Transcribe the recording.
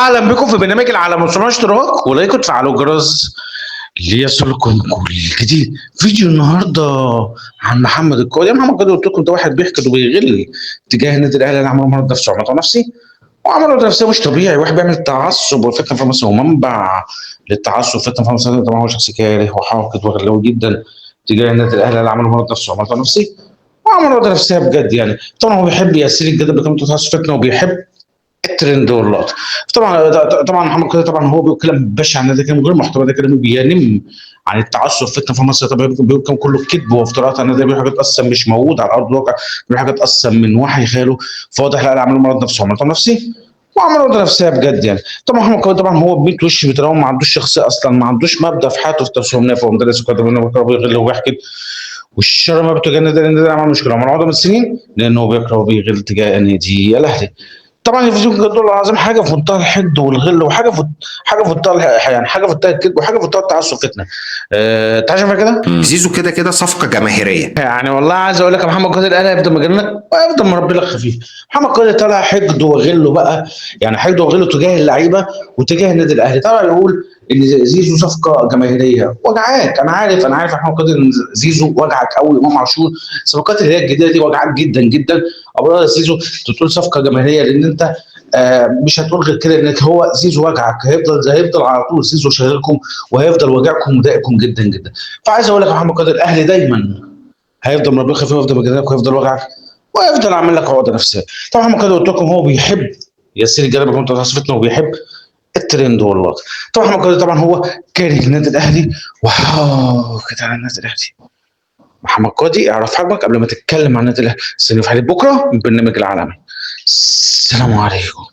اهلا بكم في برنامج العالم، وصلنا اشتراك ولايك وتفعلوا الجرس ليصلكم كل جديد. فيديو النهارده عن محمد القاضي. محمد القاضي قلت لكم ده واحد بيحقد وبيغل تجاه النادي الاهلي اللي عمله مرض نفسي وعمل نفسي، وعمله نفسي مش طبيعي. واحد بيعمل تعصب والفتنه في مصر ومنبع للتعصب. فتنه في مصر طبعا هو شخص كاره وحاقد وغلوي جدا تجاه النادي الاهلي اللي عمله مرض نفسي وعمل نفسي، وعمل وضع نفسيه بجد. يعني طبعا هو بيحب يسير الجدل بكلمه تعصب فتنه، وبيحب الترند واللقطه. طبعا محمد كده طبعا هو بيقول كلام بشع عن ده، كلام غير محتوى، ده كلام بينم عن التعصب فتنه في مصر. طبعا بيقول كلام كله كذب وافتراءات عن ده، بيقول حاجات اصلا مش موجوده على ارض الواقع، بيقول حاجات اصلا من وحي خياله. فواضح لا عملوا مرض نفسي وعملوا نفسي وعملوا وضع نفسيه بجد. يعني طبعا محمد كده طبعا هو ب 100 وش بيتراوم، ما عندوش شخصيه اصلا، ما عندوش مبدا في حياته في التسويق النافع، ومدرس وكده بيغل وبيحكي. والشر ما بتجاه النادي ده عمل مشكله من عقده من السنين، لانه بيكره وبيغل تجاه النادي الاهلي. طبعا الفيديو جد العظيم حاجه في منتهى الحقد والغل، وحاجه في منتهى يعني حاجه في منتهى الكذب، وحاجه في منتهى التعصب فتنه. انت عارف كده؟ زيزو كده كده صفقه جماهيريه. يعني والله عايز اقول لك يا محمد قادر الاهلي هيفضل مجننك وهيفضل مربي لك خفيف. محمد قادر طلع حقد وغله بقى، يعني حقد وغله تجاه اللعيبه وتجاه النادي الاهلي. طبعا يقول ان زيزو صفقه جماهيريه وجعاك. انا عارف يا محمد قادر ان زيزو وجعك قوي. امام عاشور الصفقات اللي هي الجديده دي وجعك جدا جدا. ابو زيزو تقول صفقه جماهيريه لان انت مش هتقول غير كده، انك هو زيزو وجعك. هيفضل على طول زيزو شاغلكم، وهيفضل وجعكم ومضايقكم جدا جدا. فعايز اقول لك يا محمد قادر الاهلي دايما هيفضل مربيك خفيف، ويفضل مجننك، ويفضل وجعك، ويفضل عامل لك عقده نفسيه. طبعا محمد قادر قلت لكم هو بيحب يسير الجانب المتعصب وبيحب الترند والله. طبعا محمد قادر طبعا هو كاره النادي الاهلي وحاقد على النادي الاهلي. محمد قاضي اعرف حجمك قبل ما تتكلم عن النادي الاهلي. استنوا في حلقه بكره من برنامج العالمي. السلام عليكم.